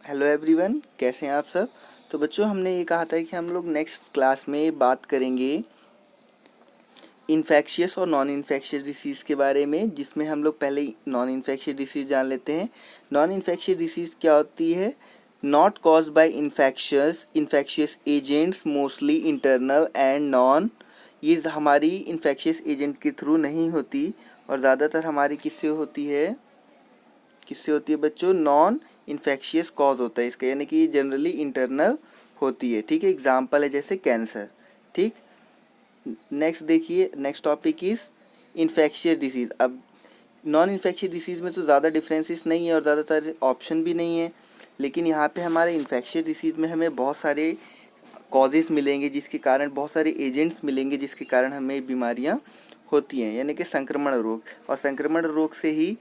Hello everyone, कैसे हैं आप सब। तो बच्चों, हमने ये कहा था कि हम लोग नेक्स्ट क्लास में बात करेंगे इन्फेक्शियस और नॉन इन्फेक्शियस डिसीज़ के बारे में, जिसमें हम लोग पहले नॉन इन्फेक्शियस डिसीज़ जान लेते हैं। नॉन इन्फेक्शियस डिसीज़ क्या होती है? Not caused by infectious agents, mostly internal and non. ये हमारी इन्फेक्शियस एजेंट के थ्रू नहीं होती और ज़्यादातर हमारी किससे होती है बच्चों? नॉन इन्फेक्शियस कॉज होता है इसका, यानी कि ये जनरली इंटरनल होती है। ठीक है, एग्जाम्पल है जैसे कैंसर। ठीक, नेक्स्ट देखिए, next topic is infectious disease. अब नॉन इन्फेक्शियस डिसीज़ में तो ज़्यादा डिफरेंसेस नहीं है और ज़्यादातर ऑप्शन भी नहीं है, लेकिन यहाँ पे हमारे इन्फेक्शियस डिसीज़ में हमें बहुत सारे कॉजेज़ मिलेंगे, जिसके कारण बहुत सारे एजेंट्स मिलेंगे जिसके कारण हमें बीमारियाँ होती हैं, यानी कि संक्रमण रोग। और संक्रमण रोग से ही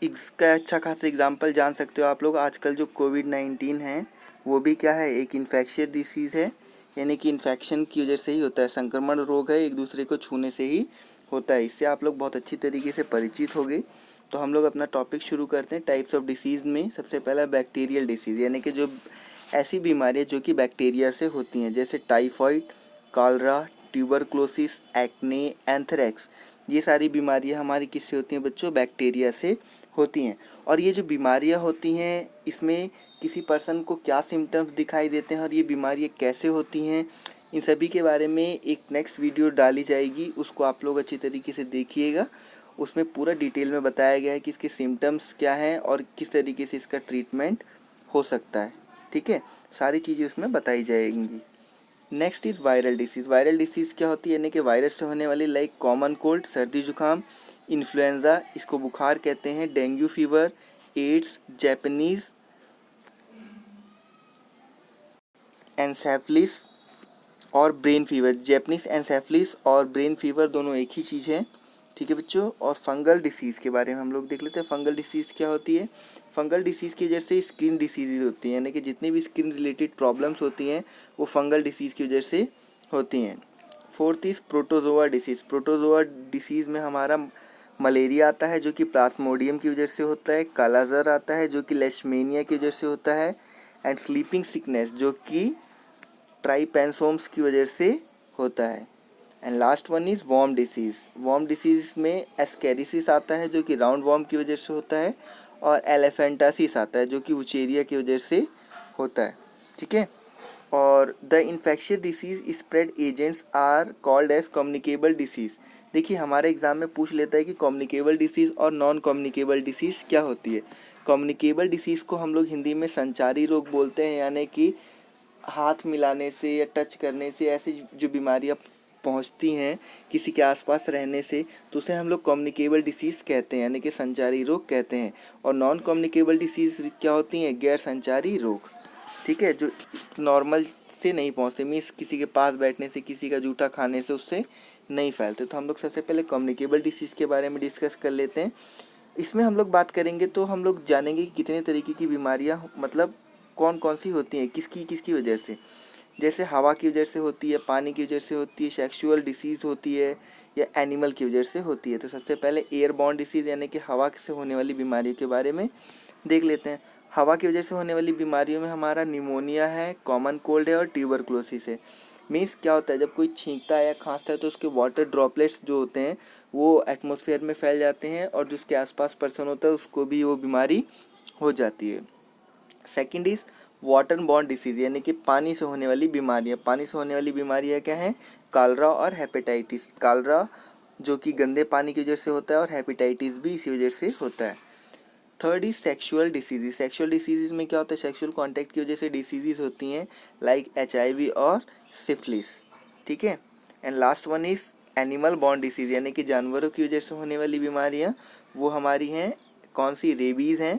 इसका अच्छा खासा एग्जाम्पल जान सकते हो आप लोग। आजकल जो कोविड-19 है वो भी क्या है? एक इन्फेक्शियस डिसीज़ है, यानी कि इन्फेक्शन की वजह से ही होता है। संक्रमण रोग है, एक दूसरे को छूने से ही होता है। इससे आप लोग बहुत अच्छी तरीके से परिचित हो गए। तो हम लोग अपना टॉपिक शुरू करते हैं टाइप्स ऑफ डिसीज़ में। सबसे पहला बैक्टीरियल डिसीज़, यानी कि जो ऐसी बीमारियाँ जो कि बैक्टीरिया से होती हैं, जैसे typhoid, cholera, tuberculosis, acne, anthrax. ये सारी बीमारियां हमारी किससे होती हैं बच्चों? बैक्टीरिया से होती हैं। और ये जो बीमारियां होती हैं, इसमें किसी पर्सन को क्या सिम्टम्स दिखाई देते हैं और ये बीमारियां कैसे होती हैं, इन सभी के बारे में एक नेक्स्ट वीडियो डाली जाएगी, उसको आप लोग अच्छी तरीके से देखिएगा। उसमें पूरा डिटेल में बताया गया है कि इसके सिम्टम्स क्या हैं और किस तरीके से इसका ट्रीटमेंट हो सकता है। ठीक है, सारी चीज़ें उसमें बताई जाएंगी। Next is viral disease. Viral disease क्या होती है? यानी कि वायरस से होने वाली, लाइक कॉमन कोल्ड, सर्दी जुकाम, इन्फ्लुएंजा, इसको बुखार कहते हैं, डेंगू फीवर, एड्स, जैपनीज एनसेफलिस और ब्रेन फीवर। जैपनीज एनसेफलिस और ब्रेन फीवर दोनों एक ही चीज़ है। ठीक है बच्चों। और फंगल डिसीज़ के बारे में हम लोग देख लेते हैं। फंगल डिसीज़ क्या होती है? फंगल डिसीज़ की वजह से स्किन डिसीज़ होती हैं, यानी कि जितनी भी स्किन रिलेटेड प्रॉब्लम्स होती हैं वो फंगल डिसीज़ की वजह से होती हैं। Fourth is protozoa disease. Protozoa disease में हमारा मलेरिया आता है जो कि प्लाज्मोडियम की वजह से होता है, कालाजार आता है जो कि लेशमेनिया की वजह से होता है, एंड स्लीपिंग सिकनेस जो कि ट्राइपेंसोम्स की वजह से होता है। And last one is worm disease. Worm disease में एस्केरिसिस आता है जो कि राउंड वॉर्म की वजह से होता है, और एलिफेंटासिस आता है जो कि उचेरिया की वजह से होता है। ठीक है। और the infectious disease spread agents are called as communicable disease. देखिए, हमारे एग्जाम में पूछ लेता है कि कम्युनिकेबल डिसीज़ और नॉन कम्युनिकेबल डिसीज़ क्या होती है। कम्युनिकेबल डिसीज़ को हम लोग हिंदी में संचारी रोग बोलते हैं, यानी कि हाथ मिलाने से या टच करने से ऐसी जो बीमारियां पहुंचती हैं किसी के आसपास रहने से, तो उसे हम लोग कम्युनिकेबल डिसीज़ कहते हैं, यानी कि संचारी रोग कहते हैं। और नॉन कम्युनिकेबल डिसीज़ क्या होती हैं? गैर संचारी रोग। ठीक है, जो नॉर्मल से नहीं पहुंचते, मीन्स किसी के पास बैठने से, किसी का जूठा खाने से उससे नहीं फैलते। तो हम लोग सबसे पहले कम्युनिकेबल डिसीज़ के बारे में डिस्कस कर लेते हैं। इसमें हम लोग बात करेंगे तो हम लोग जानेंगे कि कितने तरीके की बीमारियां, मतलब कौन कौन सी होती हैं, किसकी किसकी वजह से। जैसे हवा की वजह से होती है, पानी की वजह से होती है, सेक्सुअल डिसीज़ होती है, या एनिमल की वजह से होती है। तो सबसे पहले एयरबॉर्न डिसीज़ यानी कि हवा से होने वाली बीमारियों के बारे में देख लेते हैं। हवा की वजह से होने वाली बीमारियों में हमारा निमोनिया है, कॉमन कोल्ड है और ट्यूबरक्लोसिस है। मीन्स क्या होता है? जब कोई छींकता है या खांसता है तो उसके वाटर ड्रॉपलेट्स जो होते हैं वो एटमॉस्फेयर में फैल जाते हैं, और जिसके आसपास पर्सन होता है उसको भी वो बीमारी हो जाती है। Second is water borne disease, यानी कि पानी से होने वाली बीमारियाँ। पानी से होने वाली बीमारियाँ क्या हैं? कॉलरा और हेपेटाइटिस। कॉलरा जो कि गंदे पानी की वजह से होता है, और हेपेटाइटिस भी इसी वजह से होता है। Third is sexual disease. Sexual disease में क्या होता है? सेक्सुअल कॉन्टैक्ट की वजह से डिसीज़ होती हैं, लाइक HIV और सिफिलिस। ठीक है। And last one is animal born disease, यानी कि जानवरों की वजह से होने वाली बीमारियाँ। वो हमारी हैं कौन सी? रेबीज़ हैं।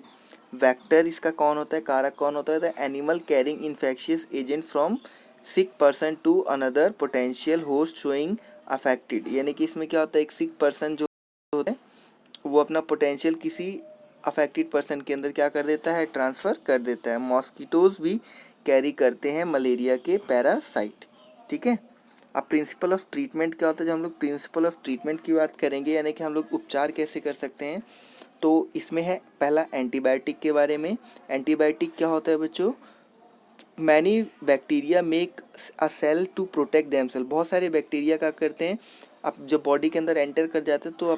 वेक्टर इसका कौन होता है? कारक कौन होता है? The animal carrying infectious agent from sick person to another potential host showing affected. यानी कि इसमें क्या होता है? एक सिक पर्सन जो होता है वो अपना पोटेंशियल किसी अफेक्टेड पर्सन के अंदर क्या कर देता है? ट्रांसफ़र कर देता है। मॉस्किटोज भी कैरी करते हैं मलेरिया के पैरासाइट। ठीक है। अब प्रिंसिपल ऑफ ट्रीटमेंट क्या होता है? जब हम लोग प्रिंसिपल ऑफ ट्रीटमेंट की बात करेंगे, यानी कि हम लोग उपचार कैसे कर सकते हैं, तो इसमें है पहला एंटीबायोटिक के बारे में। एंटीबायोटिक क्या होता है बच्चों? Many bacteria make a cell to protect themself. बहुत सारे बैक्टीरिया क्या करते हैं, अब जब बॉडी के अंदर एंटर कर जाते हैं तो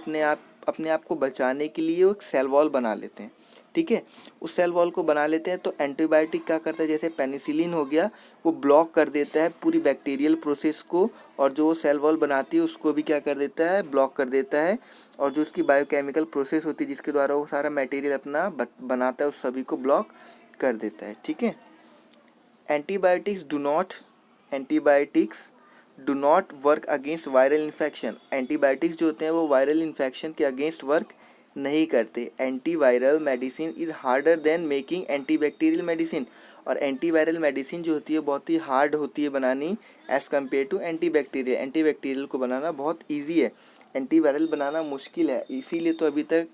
अपने आप को बचाने के लिए वो एक सेल वॉल बना लेते हैं। ठीक है, उस सेल वॉल को बना लेते हैं। तो एंटीबायोटिक क्या करता है, जैसे पेनिसिलिन हो गया, वो ब्लॉक कर देता है पूरी बैक्टीरियल प्रोसेस को, और जो वो सेल वॉल बनाती है उसको भी क्या कर देता है, ब्लॉक कर देता है। और जो उसकी बायोकेमिकल प्रोसेस होती है जिसके द्वारा वो सारा मटेरियल अपना बनाता है, उस सभी को ब्लॉक कर देता है। ठीक है, antibiotics do not work against viral infection. Antibiotics जो होते हैं वो वायरल इन्फेक्शन के अगेंस्ट वर्क नहीं करते। Antiviral medicine is harder than making antibacterial medicine. और एंटीवायरल मेडिसिन जो होती है बहुत ही हार्ड होती है बनानी as compare to antibacterial. Antibacterial को बनाना बहुत ईजी है, एंटीवायरल बनाना मुश्किल है। इसीलिए तो अभी तक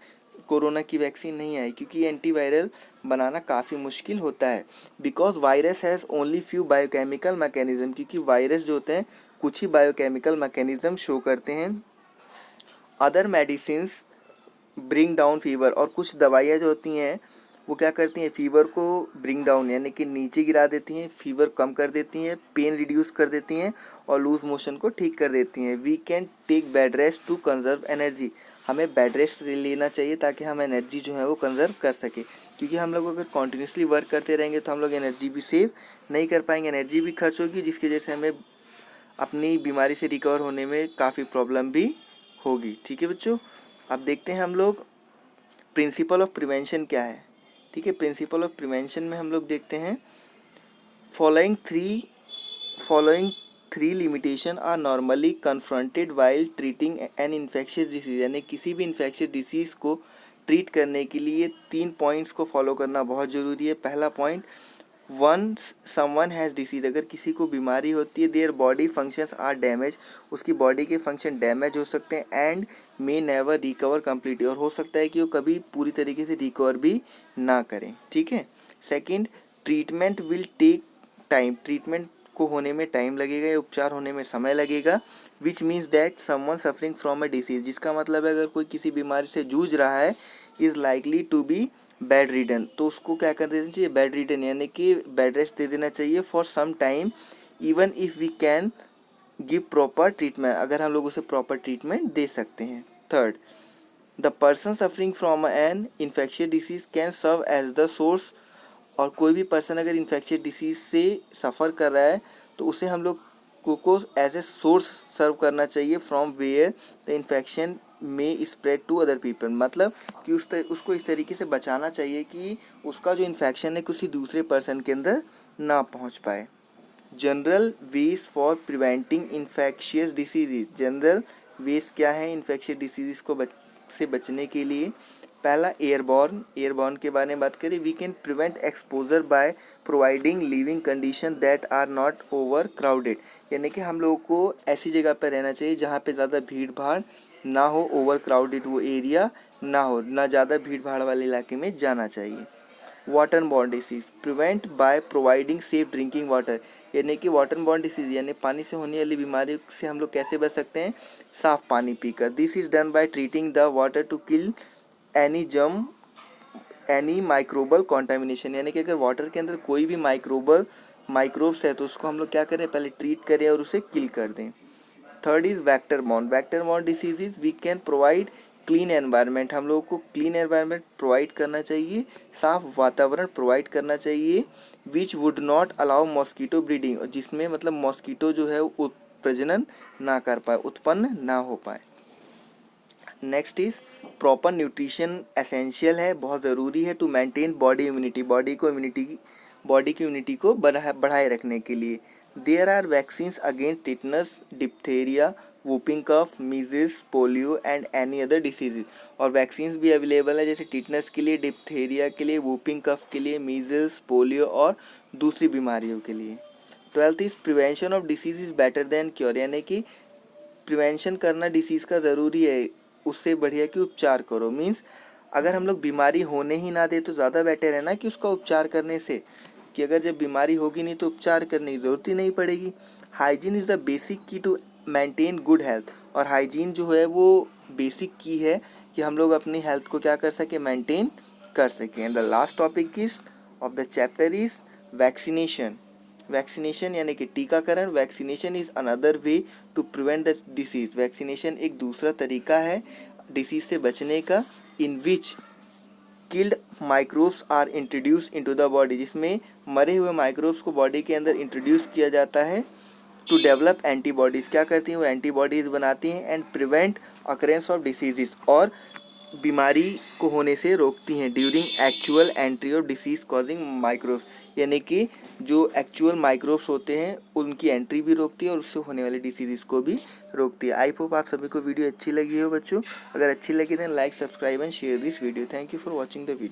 कोरोना की वैक्सीन नहीं आई, क्योंकि एंटीवायरल बनाना काफ़ी मुश्किल होता है। Because virus has only few biochemical mechanism. क्योंकि वायरस जो होते हैं कुछ ही बायोकेमिकल मैकेनिज्म शो करते हैं। Other medicines bring down fever. और कुछ दवाइयाँ जो होती हैं वो क्या करती हैं, फीवर को ब्रिंग डाउन यानी कि नीचे गिरा देती हैं, फीवर कम कर देती हैं, पेन रिड्यूस कर देती हैं, और लूज मोशन को ठीक कर देती हैं। We can take bed rest to conserve energy. हमें बेड रेस्ट लेना चाहिए ताकि हम एनर्जी जो है वो कंजर्व कर सके। क्योंकि हम लोग अगर कॉन्टीन्यूसली वर्क करते रहेंगे तो हम लोग एनर्जी भी सेव नहीं कर पाएंगे, एनर्जी भी खर्च होगी, जिसकी वजह से हमें अपनी बीमारी से रिकवर होने में काफ़ी प्रॉब्लम भी होगी। ठीक है बच्चों, अब देखते हैं हम लोग प्रिंसिपल ऑफ प्रिवेंशन क्या है। ठीक है, प्रिंसिपल ऑफ प्रिवेंशन में हम लोग देखते हैं following three limitation are normally confronted while treating an infectious disease. यानी किसी भी इन्फेक्शियस डिसीज़ को ट्रीट करने के लिए 3 पॉइंट्स को फॉलो करना बहुत ज़रूरी है। पहला point, once someone has disease. अगर किसी को बीमारी होती है, their body functions are damage, उसकी बॉडी के फंक्शन डैमेज हो सकते हैं, and may never recover completely. और हो सकता है कि वो कभी पूरी तरीके से रिकवर भी ना करें। ठीक है, second, treatment will take time. Treatment को होने में टाइम लगेगा या उपचार होने में समय लगेगा। Which means that someone suffering from a disease. जिसका मतलब है अगर कोई किसी बीमारी से जूझ रहा है, is likely to be bed ridden, तो उसको क्या कर देना चाहिए, बेड रिडन यानी कि बेड रेस्ट दे देना चाहिए for some time, even if we can give proper treatment. अगर हम लोग उसे प्रॉपर ट्रीटमेंट दे सकते हैं। Third, the person suffering from an infectious disease can serve as the source. और कोई भी पर्सन अगर इन्फेक्शियस डिसीज से सफ़र कर रहा है तो उसे हम लोग को एज ए सोर्स सर्व करना चाहिए, फ्रॉम वेयर द इन्फेक्शन में स्प्रेड टू अदर पीपल। मतलब कि उसको इस तरीके से बचाना चाहिए कि उसका जो इन्फेक्शन है किसी दूसरे पर्सन के अंदर ना पहुंच पाए। General ways for preventing infectious disease. General ways क्या है इन्फेक्शियस डिसीज़ को से बचने के लिए? पहला, एयरबॉर्न के बारे में बात करें, we can prevent exposure by providing living condition that are not over crowded. यानी कि हम लोगों को ऐसी जगह पर रहना चाहिए जहाँ पे ज़्यादा भीड़ भाड़ ना हो, ओवर क्राउडेड वो एरिया ना हो, ना ज़्यादा भीड़ भाड़ वाले इलाके में जाना चाहिए। Water borne disease prevent by providing safe drinking water. यानी कि वाटर बॉर्न डिसीज़ यानी पानी से होने वाली बीमारी से हम लोग कैसे बच सकते हैं? साफ़ पानी पीकर। This is done by treating the water to kill any microbial contamination. यानी कि अगर वाटर के अंदर कोई भी माइक्रोब्स है तो उसको हम लोग क्या करें, पहले ट्रीट करें और उसे किल कर दें। Third is vector borne disease we can provide clean environment. हम लोगों को क्लीन एनवायरनमेंट प्रोवाइड करना चाहिए, साफ वातावरण प्रोवाइड करना चाहिए। Which would not allow mosquito breeding, जिसमें मतलब मॉस्कीटो जो है प्रजनन ना कर पाए, उत्पन्न ना हो पाए। Next is proper nutrition essential है, बहुत ज़रूरी है to maintain body immunity. Body की इम्यूनिटी को बढ़ाए रखने के लिए। There are vaccines against tetanus, diphtheria, whooping cough, measles, polio and any other diseases. और वैक्सीन्स भी अवेलेबल है, जैसे टिटनस के लिए, डिप्थेरिया के लिए, वूपिंग कफ के लिए, मीज़ल्स, पोलियो और दूसरी बीमारियों के लिए। 12th is prevention of disease is better than cure. यानी कि प्रिवेंशन करना डिसीज़ का ज़रूरी है, उससे बढ़िया कि उपचार करो। मीन्स अगर हम लोग बीमारी होने ही ना दे तो ज़्यादा बेटर है ना कि उसका उपचार करने से, कि अगर जब बीमारी होगी नहीं तो उपचार करने की ज़रूरत ही नहीं पड़ेगी। हाइजीन इज़ द बेसिक की टू मेंटेन गुड हेल्थ। और हाइजीन जो है वो बेसिक की है कि हम लोग अपनी हेल्थ को क्या कर सकें, मेंटेन कर सकें। And the last topic is of the chapter is vaccination. Vaccination यानी कि टीकाकरण। Vaccination is another way to prevent the disease. Vaccination एक दूसरा तरीका है डिसीज़ से बचने का, in which killed microbes are introduce into the body, जिसमें मरे हुए माइक्रोब्स को बॉडी के अंदर इंट्रोड्यूस किया जाता है टू डेवलप एंटीबॉडीज़। क्या करती हैं वो, एंटीबॉडीज़ बनाती हैं and prevent occurrence of diseases, और बीमारी को होने से रोकती हैं during actual entry of disease causing microbes, यानी कि जो एक्चुअल माइक्रोब्स होते हैं उनकी एंट्री भी रोकती है और उससे होने वाली डिसीज़ को भी रोकती है। आई होप आप सभी को वीडियो अच्छी लगी हो बच्चों। अगर अच्छी लगी then like, subscribe and share this video. Thank you for watching the video.